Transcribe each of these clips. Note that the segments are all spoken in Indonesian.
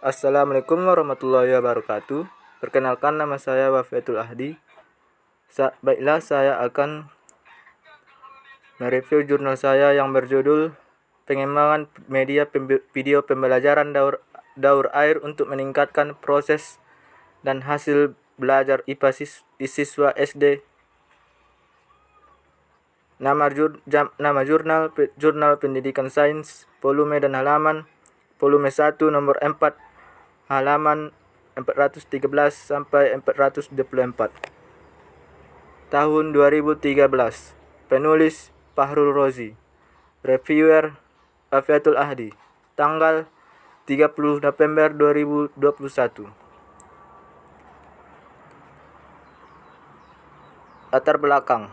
Assalamualaikum warahmatullahi wabarakatuh. Perkenalkan, nama saya Wafiatul Ahdi. Baiklah, saya akan mereview jurnal saya yang berjudul Pengembangan Media Video Pembelajaran Daur Air untuk Meningkatkan Proses dan Hasil Belajar IPA Siswa SD. Nama jurnal Pendidikan Sains, volume dan halaman. Volume 1 nomor 4, halaman 413 sampai 424. Tahun 2013. Penulis Fahrul Rozi. Reviewer Afiatul Ahdi. Tanggal 30 November 2021. Latar belakang.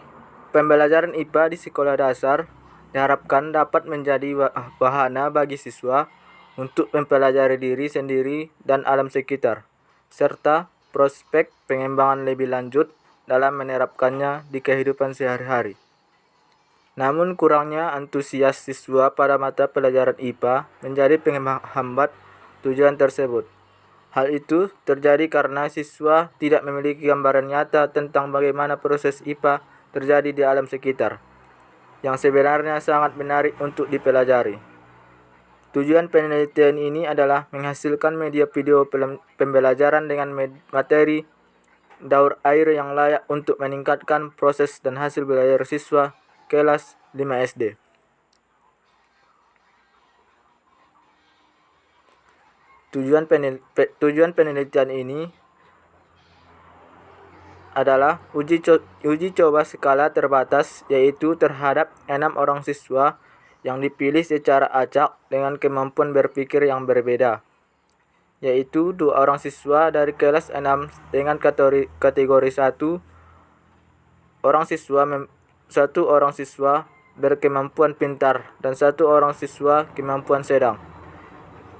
Pembelajaran IPA di sekolah dasar diharapkan dapat menjadi wahana bagi siswa untuk mempelajari diri sendiri dan alam sekitar, serta prospek pengembangan lebih lanjut dalam menerapkannya di kehidupan sehari-hari. Namun kurangnya antusias siswa pada mata pelajaran IPA menjadi penghambat tujuan tersebut. Hal itu terjadi karena siswa tidak memiliki gambaran nyata tentang bagaimana proses IPA terjadi di alam sekitar, yang sebenarnya sangat menarik untuk dipelajari. Tujuan penelitian ini adalah menghasilkan media video pembelajaran dengan materi daur air yang layak untuk meningkatkan proses dan hasil belajar siswa kelas 5 SD. Tujuan penelitian ini adalah uji coba skala terbatas, yaitu terhadap 6 orang siswa yang dipilih secara acak dengan kemampuan berpikir yang berbeda, yaitu 2 orang siswa dari kelas 6 dengan kategori 1 orang siswa berkemampuan pintar dan 1 orang siswa kemampuan sedang.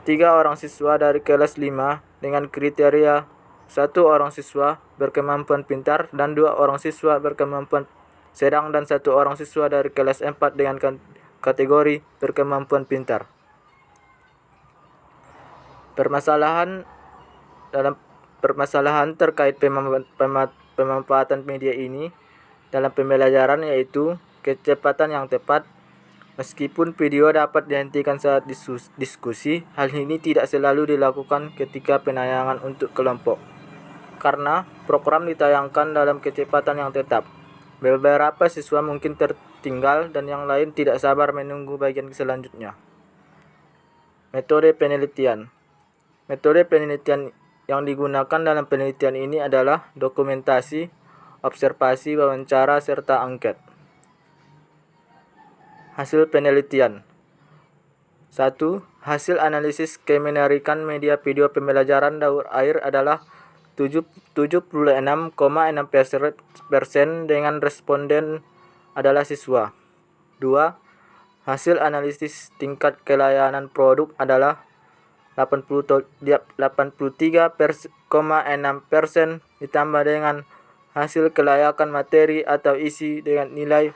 3 orang siswa dari kelas 5 dengan kriteria 1 orang siswa berkemampuan pintar dan 2 orang siswa berkemampuan sedang dan 1 orang siswa dari kelas 4 dengan kategori berkemampuan pintar. Permasalahan terkait pemanfaatan media ini dalam pembelajaran yaitu kecepatan yang tepat. Meskipun video dapat dihentikan saat diskusi, hal ini tidak selalu dilakukan ketika penayangan untuk kelompok, karena program ditayangkan dalam kecepatan yang tetap. Beberapa siswa mungkin tertinggal dan yang lain tidak sabar menunggu bagian selanjutnya. Metode penelitian. Metode penelitian yang digunakan dalam penelitian ini adalah dokumentasi, observasi, wawancara, serta angket. Hasil penelitian. 1. Hasil analisis kemenarikan media video pembelajaran daur air adalah 76,6% dengan responden adalah siswa. 2. Hasil analisis tingkat kelayanan produk adalah 83,6% ditambah dengan hasil kelayakan materi atau isi dengan nilai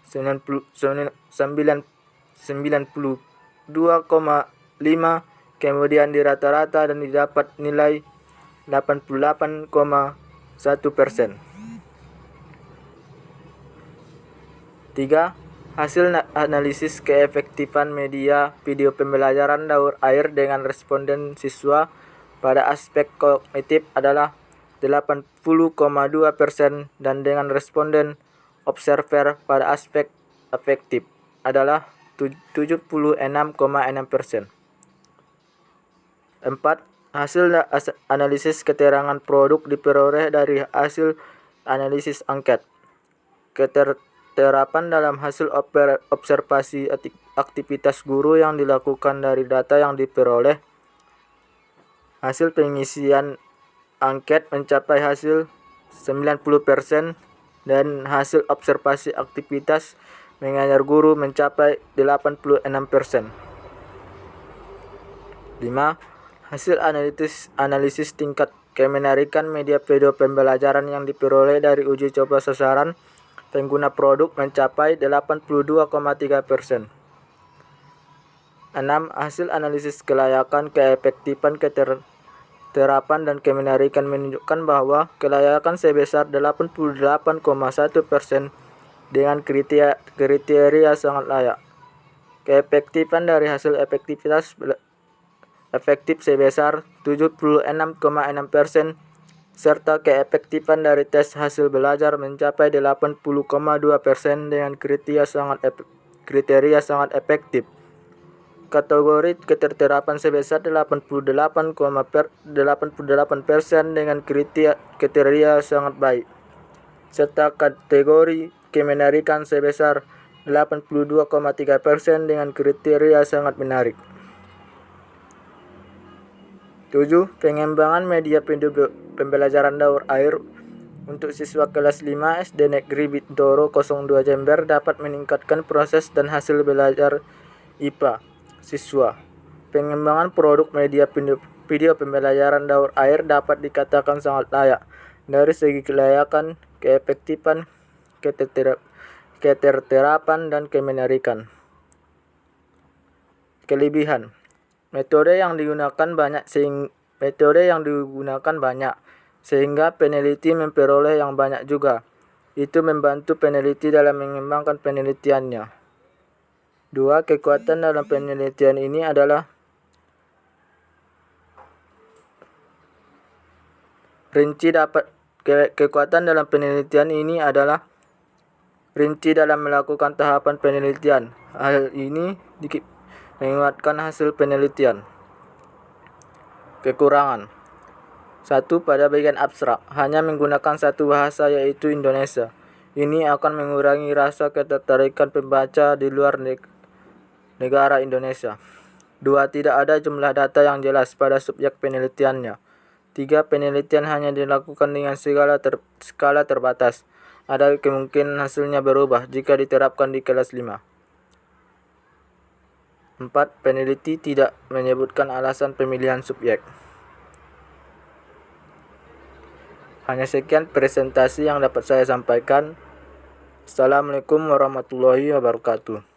92,5, kemudian di rata-rata dan didapat nilai 88,1%. 3. Hasil analisis keefektifan media video pembelajaran daur air dengan responden siswa pada aspek kognitif adalah 80,2% dan dengan responden observer pada aspek afektif adalah 76,6%. 4. Hasil analisis keterangan produk diperoleh dari hasil analisis angket. Keterapan dalam hasil observasi aktivitas guru yang dilakukan dari data yang diperoleh. Hasil pengisian angket mencapai hasil 90% dan hasil observasi aktivitas mengajar guru mencapai 86%. 5. Hasil analisis tingkat kemenarikan media video pembelajaran yang diperoleh dari uji coba sasaran pengguna produk mencapai 82,3%. 6. Hasil analisis kelayakan, keefektifan, keterterapan, dan kemenarikan menunjukkan bahwa kelayakan sebesar 88,1% dengan kriteria sangat layak. Keefektifan dari hasil efektif sebesar 76,6%, serta keefektifan dari tes hasil belajar mencapai 80,2% dengan kriteria sangat efektif. Kategori keterterapan sebesar 88% dengan kriteria sangat baik, serta kategori kemenarikan sebesar 82,3% dengan kriteria sangat menarik. 7. Pengembangan media pembelajaran daur air untuk siswa kelas 5 SD Negeri Bintoro 02 Jember dapat meningkatkan proses dan hasil belajar IPA siswa. Pengembangan produk media video pembelajaran daur air dapat dikatakan sangat layak dari segi kelayakan, keefektifan, keterterapan, dan kemenarikan. Kelebihan: metode yang digunakan banyak sehingga peneliti memperoleh yang banyak juga. Itu membantu peneliti dalam mengembangkan penelitiannya. 2. Kekuatan dalam penelitian ini adalah kekuatan dalam penelitian ini adalah rinci dalam melakukan tahapan penelitian. Hal ini menguatkan hasil penelitian. Kekurangan: 1. Pada bagian abstrak, hanya menggunakan satu bahasa yaitu Indonesia. Ini akan mengurangi rasa ketertarikan pembaca di luar negara Indonesia. 2. Tidak ada jumlah data yang jelas pada subjek penelitiannya. 3. Penelitian hanya dilakukan dengan skala terbatas. Ada kemungkinan hasilnya berubah jika diterapkan di kelas 5. 4. Peneliti tidak menyebutkan alasan pemilihan subjek. Hanya sekian presentasi yang dapat saya sampaikan. Assalamualaikum warahmatullahi wabarakatuh.